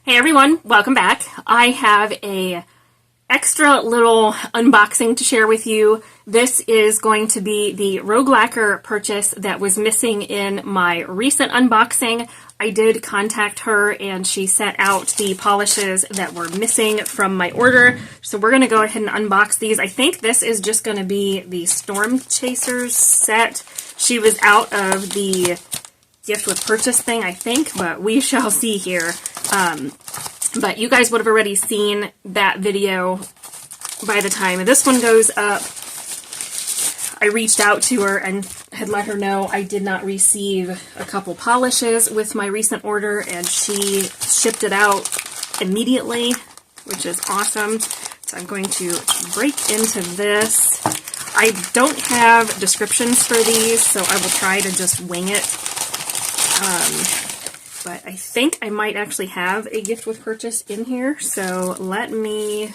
Hey everyone, welcome back. I have a extra little unboxing to share with you. This is going to be the Rogue Lacquer purchase that was missing in my recent unboxing. I did contact her and she sent out the polishes that were missing from my order. So we're going to go ahead and unbox these. I think this is just going to be the Storm Chasers set. She was out of the gift with purchase thing, I think, but we shall see here. But you guys would have already seen that video by the time this one goes up. I reached out to her and had let her know I did not receive a couple polishes with my recent order, and she shipped it out immediately, which is awesome. So I'm going to break into this. I don't have descriptions for these, so I will try to just wing it. But I think I might actually have a gift with purchase in here, so let me,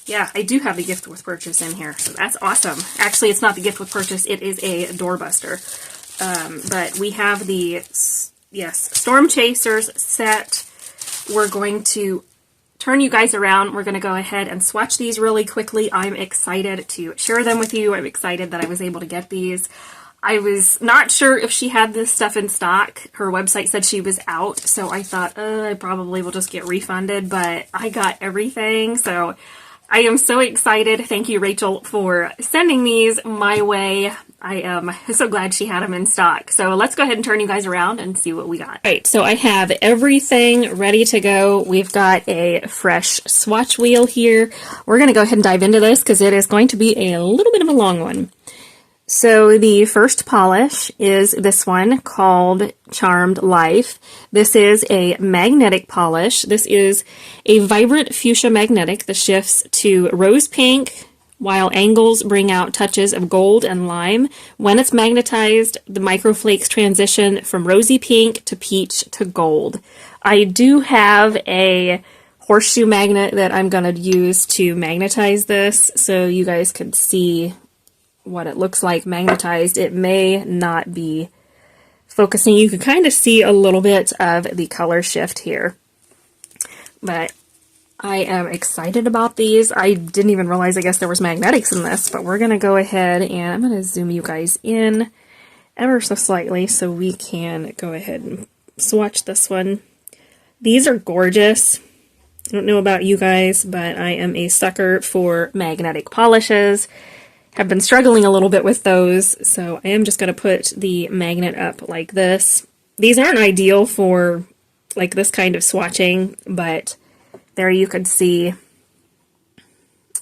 yeah, I do have the gift with purchase in here, so that's awesome. Actually, it's not the gift with purchase, it is a doorbuster. But we have the, yes, Storm Chasers set. We're going to turn you guys around. We're going to go ahead and swatch these really quickly. I'm excited to share them with you. I'm excited that I was able to get these. I was not sure if she had this stuff in stock. Her website said she was out, so I thought, I probably will just get refunded, but I got everything, so I am so excited. Thank you, Rachel, for sending these my way. I am so glad she had them in stock. So let's go ahead and turn you guys around and see what we got. All right, so I have everything ready to go. We've got a fresh swatch wheel here. We're going to go ahead and dive into this because it is going to be a little bit of a long one. So the first polish is this one called Charmed Life. This is a magnetic polish. This is a vibrant fuchsia magnetic that shifts to rose pink, while angles bring out touches of gold and lime. When it's magnetized, the microflakes transition from rosy pink to peach to gold. I do have a horseshoe magnet that I'm going to use to magnetize this so you guys could see what it looks like magnetized. It may not be focusing. You can kind of see a little bit of the color shift here, but I am excited about these. I didn't even realize, I guess, there was magnetics in this, but we're going to go ahead and I'm going to zoom you guys in ever so slightly so we can go ahead and swatch this one. These are gorgeous. I don't know about you guys, but I am a sucker for magnetic polishes. Have been struggling a little bit with those, so I am just going to put the magnet up like this. These aren't ideal for like this kind of swatching, but there you could see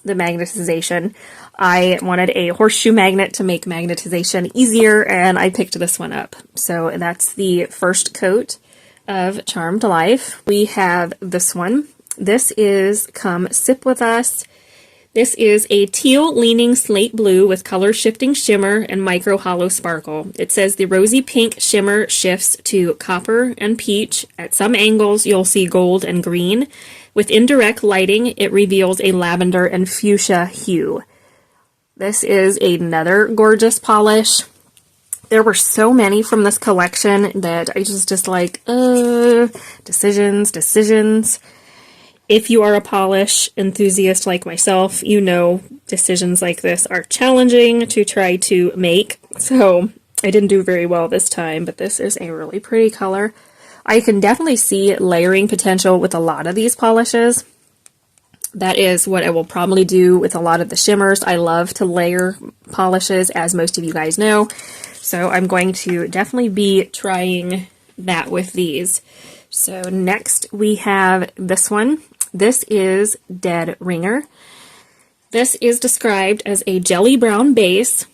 the magnetization. I wanted a horseshoe magnet to make magnetization easier, and I picked this one up. So that's the first coat of Charmed Life. We have this one. This is Come Sip With Us. This is a teal-leaning slate blue with color-shifting shimmer and micro-hollow sparkle. It says the rosy pink shimmer shifts to copper and peach. At some angles, you'll see gold and green. With indirect lighting, it reveals a lavender and fuchsia hue. This is another gorgeous polish. There were so many from this collection that I just like, decisions. If you are a polish enthusiast like myself, you know decisions like this are challenging to try to make. So I didn't do very well this time, but this is a really pretty color. I can definitely see layering potential with a lot of these polishes. That is what I will probably do with a lot of the shimmers. I love to layer polishes, as most of you guys know. So I'm going to definitely be trying that with these. So next we have this one. This is Dead Ringer. This is described as a jelly brown base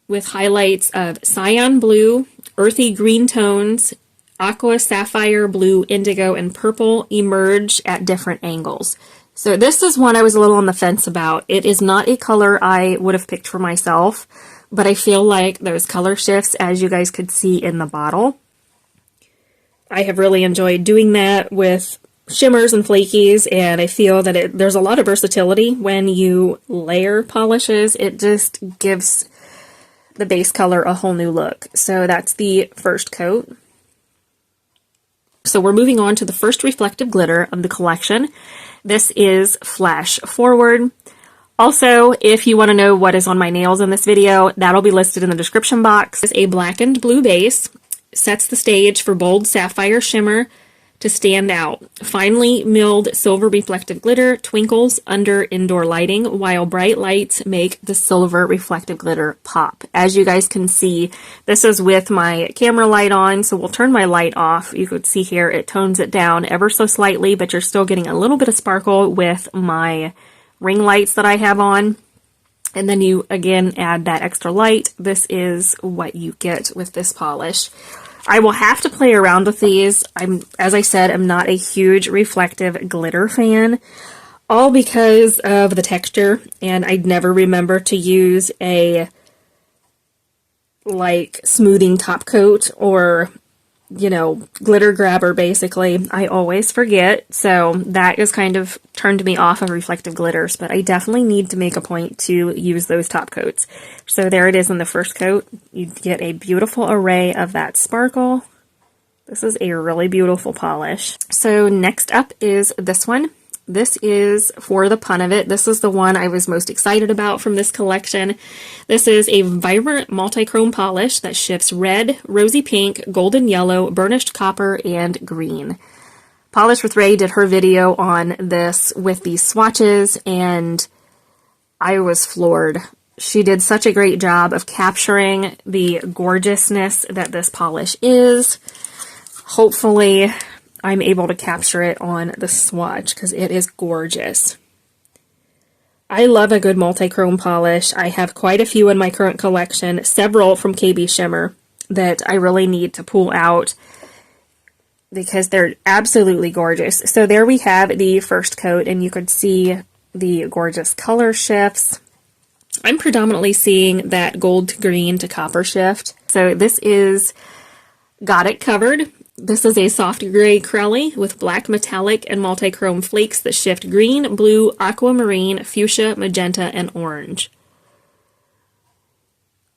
with highlights of cyan blue, earthy green tones, aqua sapphire blue, indigo, and purple emerge at different angles. So this is one I was a little on the fence about. It is not a color I would have picked for myself, but I feel like those color shifts, as you guys could see in the bottle, I have really enjoyed doing that with shimmers and flakies, and I feel that there's a lot of versatility when you layer polishes. It just gives the base color a whole new look. So that's the first coat. So we're moving on to the first reflective glitter of the collection. This is Flash Forward. Also, if you want to know what is on my nails in this video, that'll be listed in the description box. It's a blackened blue base, sets the stage for bold sapphire shimmer to stand out. Finely milled silver reflective glitter twinkles under indoor lighting, while bright lights make the silver reflective glitter pop. As you guys can see, this is with my camera light on, so we'll turn my light off. You could see here it tones it down ever so slightly, but you're still getting a little bit of sparkle with my ring lights that I have on. And then you again add that extra light. This is what you get with this polish. I will have to play around with these. As I said, I'm not a huge reflective glitter fan, all because of the texture, and I'd never remember to use a like smoothing top coat or, you know, glitter grabber basically. I always forget, so that has kind of turned me off of reflective glitters, but I definitely need to make a point to use those top coats. So there it is in the first coat. You get a beautiful array of that sparkle. This is a really beautiful polish. So next up is this one. This is For the Pun of It. This is the one I was most excited about from this collection. This is a vibrant multi-chrome polish that shifts red, rosy pink, golden yellow, burnished copper, and green. Polish with Ray did her video on this with these swatches, and I was floored. She did such a great job of capturing the gorgeousness that this polish is. Hopefully I'm able to capture it on the swatch because it is gorgeous. I love a good multi-chrome polish. I have quite a few in my current collection, several from KB Shimmer that I really need to pull out because they're absolutely gorgeous. So there we have the first coat, and you could see the gorgeous color shifts. I'm predominantly seeing that gold to green to copper shift. So this is Got It Covered. This is a soft gray Crowley with black metallic and multi-chrome flakes that shift green, blue, aquamarine, fuchsia, magenta, and orange.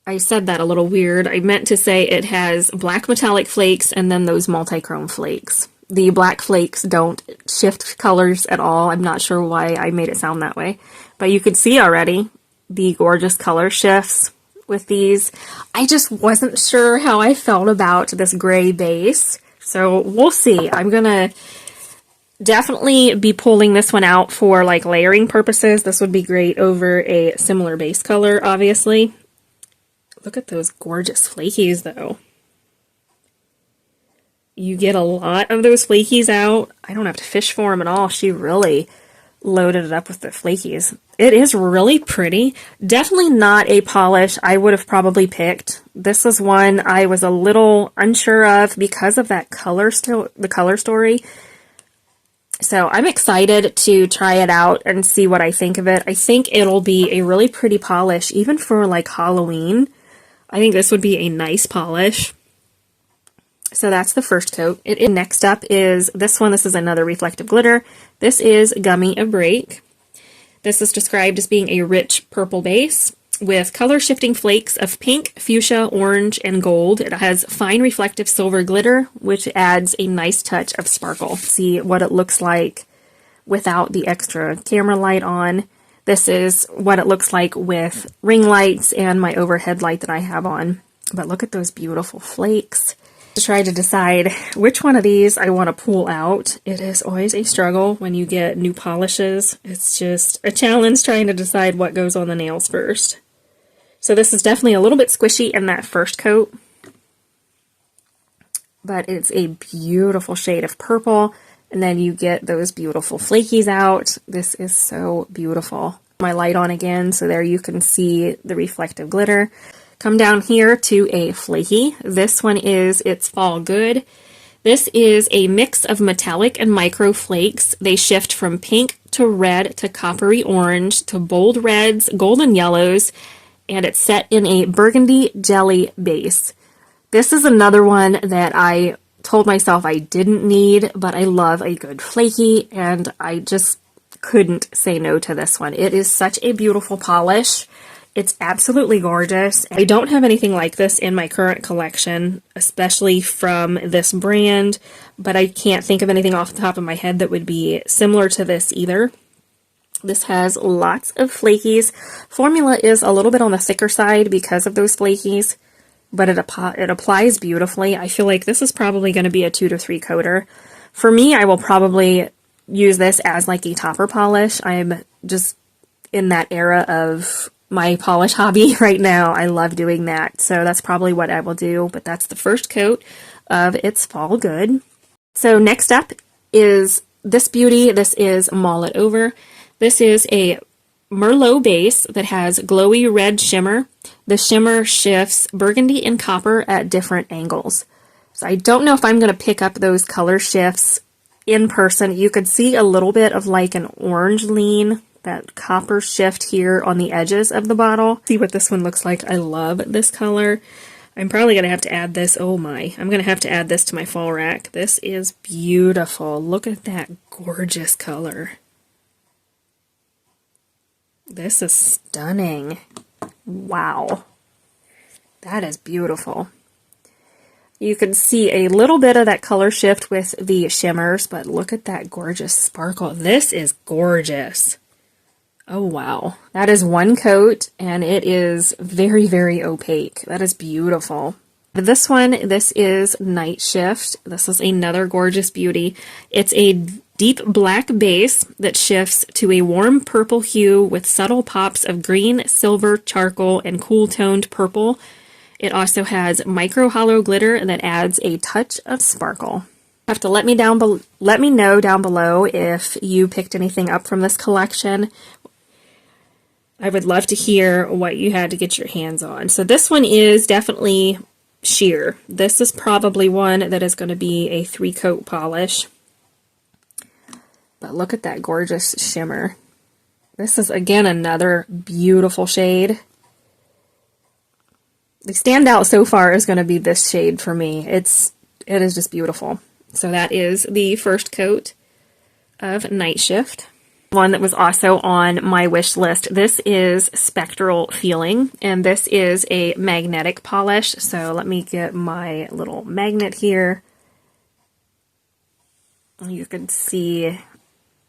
I said that a little weird. I meant to say it has black metallic flakes and then those multi-chrome flakes. The black flakes don't shift colors at all. I'm not sure why I made it sound that way. But you can see already the gorgeous color shifts with these. I just wasn't sure how I felt about this gray base. So we'll see. I'm going to definitely be pulling this one out for like layering purposes. This would be great over a similar base color, obviously. Look at those gorgeous flakies though. You get a lot of those flakies out. I don't have to fish for them at all. She really loaded it up with the flakies. It is really pretty. Definitely not a polish I would have probably picked. This is one I was a little unsure of because of that color the color story. So I'm excited to try it out and see what I think of it. I think it'll be a really pretty polish, even for like Halloween. I think this would be a nice polish. So that's the first coat. Next up is this one. This is another reflective glitter. This is Gummy a Break. This is described as being a rich purple base with color shifting flakes of pink, fuchsia, orange, and gold. It has fine reflective silver glitter, which adds a nice touch of sparkle. See what it looks like without the extra camera light on. This is what it looks like with ring lights and my overhead light that I have on. But look at those beautiful flakes. To try to decide which one of these I want to pull out. It is always a struggle when you get new polishes. It's just a challenge trying to decide what goes on the nails first. So this is definitely a little bit squishy in that first coat, but it's a beautiful shade of purple, and then you get those beautiful flakies out. This is so beautiful. My light on again, so there you can see the reflective glitter. Come down here to a flaky. This one is It's Fall Good. This is a mix of metallic and micro flakes. They shift from pink to red to coppery orange to bold reds, golden yellows, and it's set in a burgundy jelly base. This is another one that I told myself I didn't need, but I love a good flaky, and I just couldn't say no to this one. It is such a beautiful polish. It's absolutely gorgeous. I don't have anything like this in my current collection, especially from this brand, but I can't think of anything off the top of my head that would be similar to this either. This has lots of flakies. Formula is a little bit on the thicker side because of those flakies, but it applies beautifully. I feel like this is probably going to be a 2 to 3 coater. For me, I will probably use this as like a topper polish. I'm just in that era of my polish hobby right now. I love doing that. So that's probably what I will do, but that's the first coat of It's Fall Good. So next up is this beauty. This is Mull It Over. This is a Merlot base that has glowy red shimmer. The shimmer shifts burgundy and copper at different angles. So I don't know if I'm going to pick up those color shifts in person. You could see a little bit of like an orange lean, that copper shift here on the edges of the bottle. See what this one looks like. I love this color. I'm probably going to have to add this. Oh my. I'm going to have to add this to my fall rack. This is beautiful. Look at that gorgeous color. This is stunning. Wow. That is beautiful. You can see a little bit of that color shift with the shimmers, but look at that gorgeous sparkle. This is gorgeous. Oh, wow. That is one coat, and it is very, very opaque. That is beautiful. This one, this is Night Shift. This is another gorgeous beauty. It's a deep black base that shifts to a warm purple hue with subtle pops of green, silver, charcoal, and cool-toned purple. It also has micro hollow glitter that adds a touch of sparkle. You have to let me know down below if you picked anything up from this collection. I would love to hear what you had to get your hands on. So this one is definitely sheer. This is probably one that is going to be a 3-coat polish. But look at that gorgeous shimmer. This is, again, another beautiful shade. The standout so far is going to be this shade for me. It is just beautiful. So that is the first coat of Night Shift. One that was also on my wish list. This is Spectral Feeling, and this is a magnetic polish. So let me get my little magnet here. You can see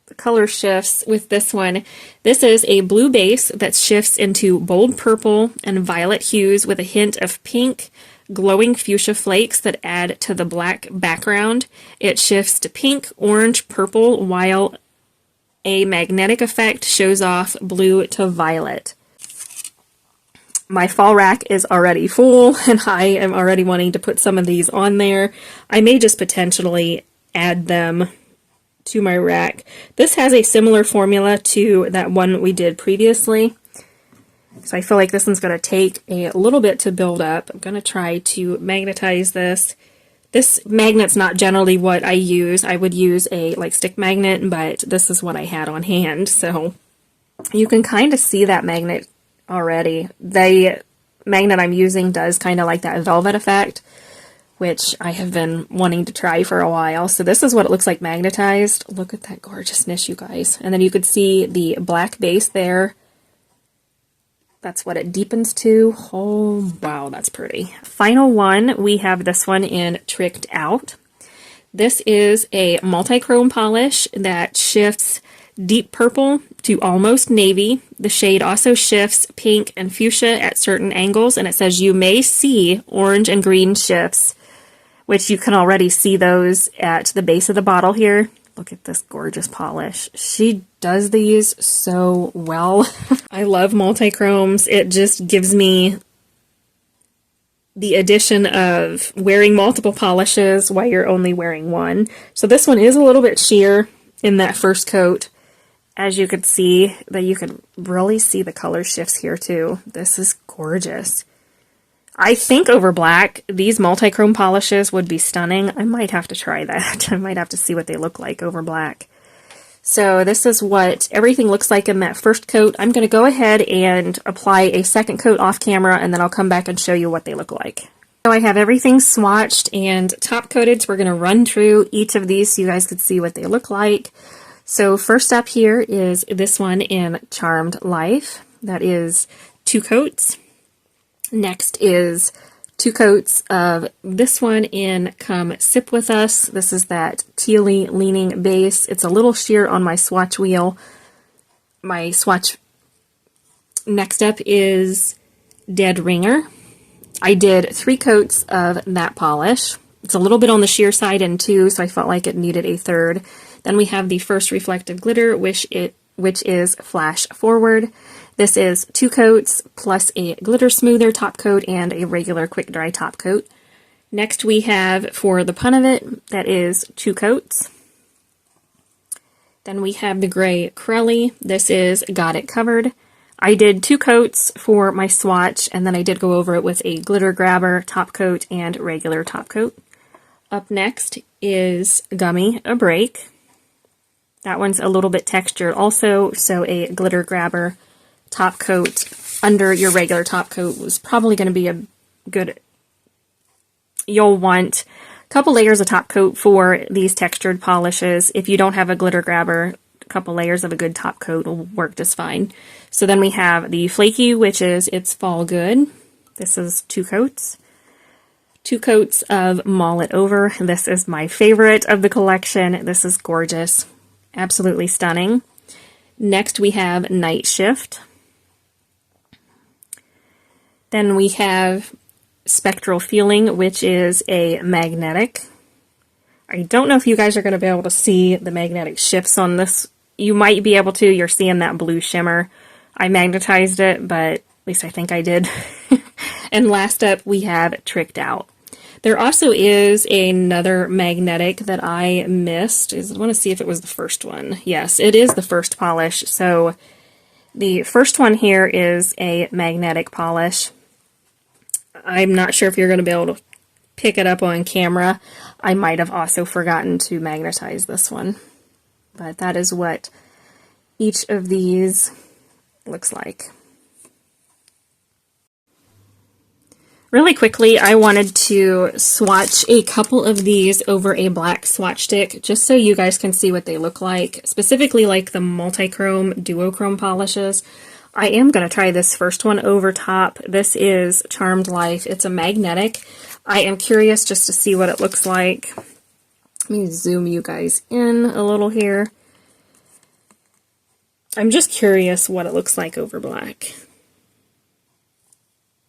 the color shifts with this one. This is a blue base that shifts into bold purple and violet hues with a hint of pink, glowing fuchsia flakes that add to the black background. It shifts to pink, orange, purple, while a magnetic effect shows off blue to violet. My fall rack is already full, and I am already wanting to put some of these on there. I may just potentially add them to my rack. This has a similar formula to that one we did previously. So I feel like this one's going to take a little bit to build up. I'm going to try to magnetize this. This magnet's not generally what I use. I would use a stick magnet, but this is what I had on hand. So you can kind of see that magnet already. The magnet I'm using does kind of like that velvet effect, which I have been wanting to try for a while. So this is what it looks like magnetized. Look at that gorgeousness, you guys. And then you could see the black base there. That's what it deepens to. Oh, wow, that's pretty. Final one, we have this one in Tricked Out. This is a multi-chrome polish that shifts deep purple to almost navy. The shade also shifts pink and fuchsia at certain angles, and it says you may see orange and green shifts, which you can already see those at the base of the bottle here. Look at this gorgeous polish. She does these so well. I love multi-chromes. It just gives me the addition of wearing multiple polishes while you're only wearing one. So this one is a little bit sheer in that first coat. As you could see, that you can really see the color shifts here too. This is gorgeous. I think over black, these multi-chrome polishes would be stunning. I might have to try that. I might have to see what they look like over black. So this is what everything looks like in that first coat. I'm going to go ahead and apply a second coat off camera, and then I'll come back and show you what they look like. So I have everything swatched and top coated, so we're going to run through each of these so you guys could see what they look like. So first up here is this one in Charmed Life. That is 2 coats. Next is 2 coats of this one in Come Sip With Us. This is that tealy leaning base. It's a little sheer on my swatch wheel. My swatch next up is Dead Ringer. I did 3 coats of that polish. It's a little bit on the sheer side in 2, so I felt like it needed a 3rd. Then we have the First Reflective Glitter, which is Flash Forward. This is 2 coats plus a glitter smoother top coat and a regular quick dry top coat. Next we have, for the pun of it, that is 2 coats. Then we have the gray Crelly. This is Got It Covered. I did 2 coats for my swatch, and then I did go over it with a glitter grabber, top coat, and regular top coat. Up next is Gummy A Break. That one's a little bit textured also, so a glitter grabber, top coat under your regular top coat was probably going to be a good... You'll want a couple layers of top coat for these textured polishes. If you don't have a glitter grabber, a couple layers of a good top coat will work just fine. So then we have the Flaky, which is It's Fall Good. This is 2 coats. 2 coats of Mull It Over. This is my favorite of the collection. This is gorgeous. Absolutely stunning. Next we have Night Shift. Then we have Spectral Feeling, which is a magnetic. I don't know if you guys are going to be able to see the magnetic shifts on this. You might be able to. You're seeing that blue shimmer. I magnetized it, but at least I think I did. And last up, we have Tricked Out. There also is another magnetic that I missed. I want to see if it was the first one. Yes, it is the first polish. So the first one here is a magnetic polish. I'm not sure if you're going to be able to pick it up on camera. I might have also forgotten to magnetize this one. But that is what each of these looks like. Really quickly, I wanted to swatch a couple of these over a black swatch stick, just so you guys can see what they look like, specifically like the multi-chrome, duochrome polishes. I am going to try this first one over top. This is Charmed Life. It's a magnetic. I am curious just to see what it looks like. Let me zoom you guys in a little here. I'm just curious what it looks like over black.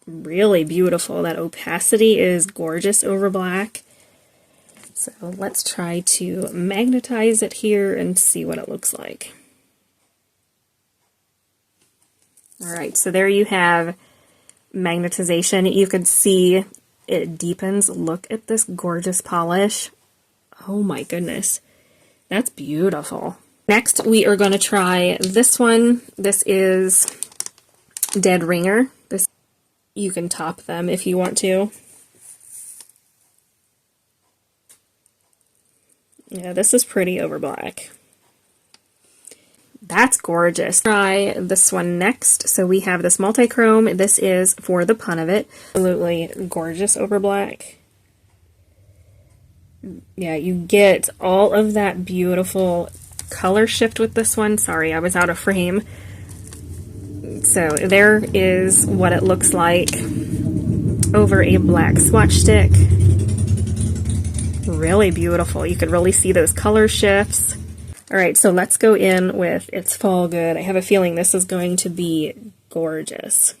Really beautiful. That opacity is gorgeous over black. So let's try to magnetize it here and see what it looks like. Alright, so there you have magnetization. You could see it deepens. Look at this gorgeous polish. Oh my goodness. That's beautiful. Next, we are going to try this one. This is Dead Ringer. This, you can top them if you want to. Yeah, this is pretty over black. That's gorgeous. Try this one next. So we have this multi-chrome. This is For the Pun of It. Absolutely gorgeous over black. Yeah, you get all of that beautiful color shift with this one. Sorry, I was out of frame. So there is what it looks like over a black swatch stick. Really beautiful. You could really see those color shifts. Alright, so let's go in with It's Fall Good. I have a feeling this is going to be gorgeous.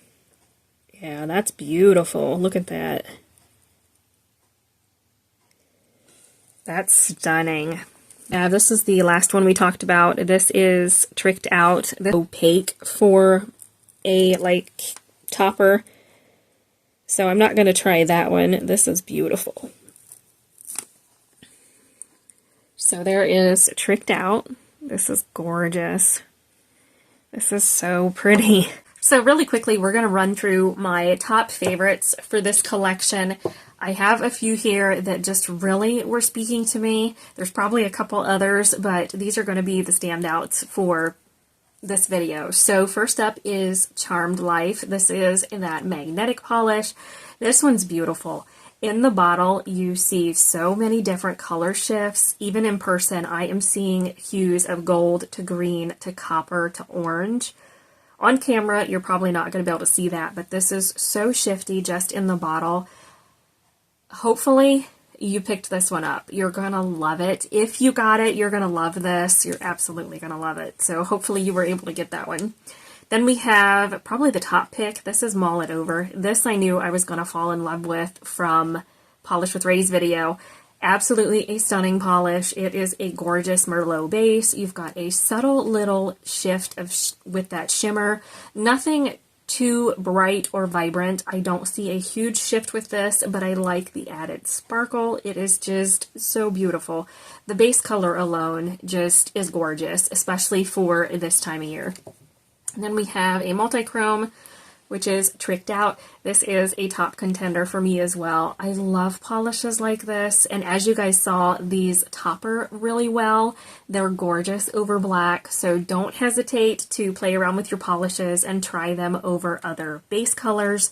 Yeah, that's beautiful. Look at that. That's stunning. This is the last one we talked about. This is Tricked Out. This is opaque for a, like, topper. So I'm not going to try that one. This is beautiful. So there is Tricked Out. This is gorgeous. This is so pretty. So really quickly, we're going to run through my top favorites for this collection. I have a few here that just really were speaking to me. There's probably a couple others, but these are going to be the standouts for this video. So first up is Charmed Life. This is that magnetic polish. This one's beautiful. In the bottle, you see so many different color shifts. Even in person, I am seeing hues of gold to green to copper to orange. On camera, you're probably not going to be able to see that, but this is so shifty just in the bottle. Hopefully you picked this one up. You're going to love it. If you got it, you're going to love this. You're absolutely going to love it. So hopefully you were able to get that one. Then we have probably the top pick. This is Mull It Over. This I knew I was going to fall in love with from Polish with Ray's video. Absolutely a stunning polish. It is a gorgeous Merlot base. You've got a subtle little shift of with that shimmer. Nothing too bright or vibrant. I don't see a huge shift with this, but I like the added sparkle. It is just so beautiful. The base color alone just is gorgeous, especially for this time of year. And then we have a multi-chrome, which is Tricked Out. This is a top contender for me as well. I love polishes like this, and as you guys saw, these topper really well. They're gorgeous over black, so don't hesitate to play around with your polishes and try them over other base colors.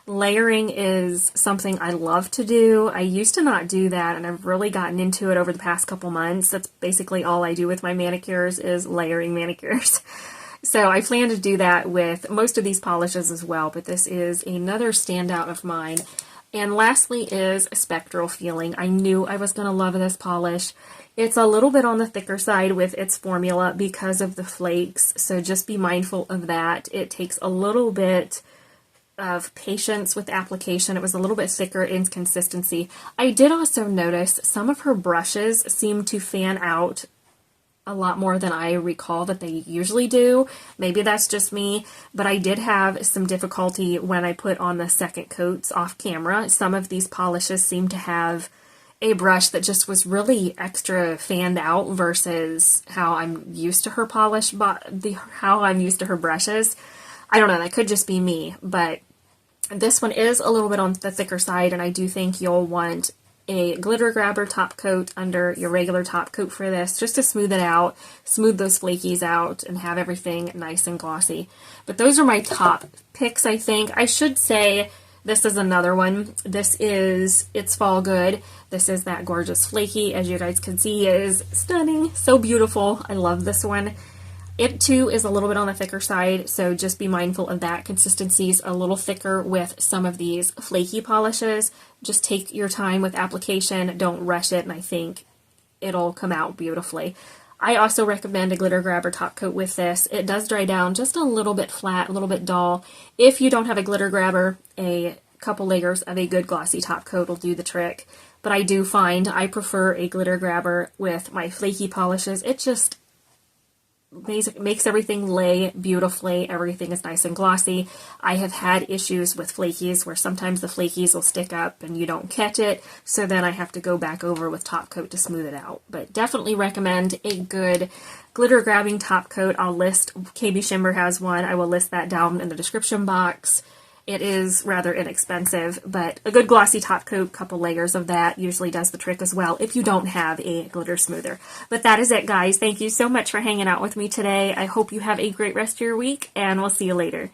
Layering is something I love to do. I used to not do that, and I've really gotten into it over the past couple months. That's basically all I do with my manicures is layering manicures. So I plan to do that with most of these polishes as well, but this is another standout of mine. And lastly is Spectral Feeling. I knew I was going to love this polish. It's a little bit on the thicker side with its formula because of the flakes, so just be mindful of that. It takes a little bit of patience with application. It was a little bit thicker in consistency. I did also notice some of her brushes seem to fan out a lot more than I recall that they usually do. Maybe that's just me, but I did have some difficulty when I put on the second coats off camera. Some of these polishes seem to have a brush that just was really extra fanned out versus how I'm used to her polish, how I'm used to her brushes. I don't know, that could just be me, but this one is a little bit on the thicker side, and I do think you'll want a glitter grabber top coat under your regular top coat for this, just to smooth it out, smooth those flakies out, and have everything nice and glossy. But those are my top picks, I think. I should say this is another one. This is It's Fall Good. This is that gorgeous flaky, as you guys can see, is stunning, so beautiful. I love this one. It too is a little bit on the thicker side, so just be mindful of that. Consistency's a little thicker with some of these flaky polishes. Just take your time with application, don't rush it, and I think it'll come out beautifully. I also recommend a glitter grabber top coat with this. It does dry down just a little bit flat, a little bit dull. If you don't have a glitter grabber, a couple layers of a good glossy top coat will do the trick. But I do find I prefer a glitter grabber with my flaky polishes. It just makes everything lay beautifully. Everything is nice and glossy. I have had issues with flakies where sometimes the flakies will stick up and you don't catch it, so then I have to go back over with top coat to smooth it out. But definitely recommend a good glitter grabbing top coat. I'll list, KB Shimmer has one. I will list that down in the description box. It is rather inexpensive, but a good glossy top coat, couple layers of that usually does the trick as well if you don't have a glitter smoother. But that is it, guys. Thank you so much for hanging out with me today. I hope you have a great rest of your week, and we'll see you later.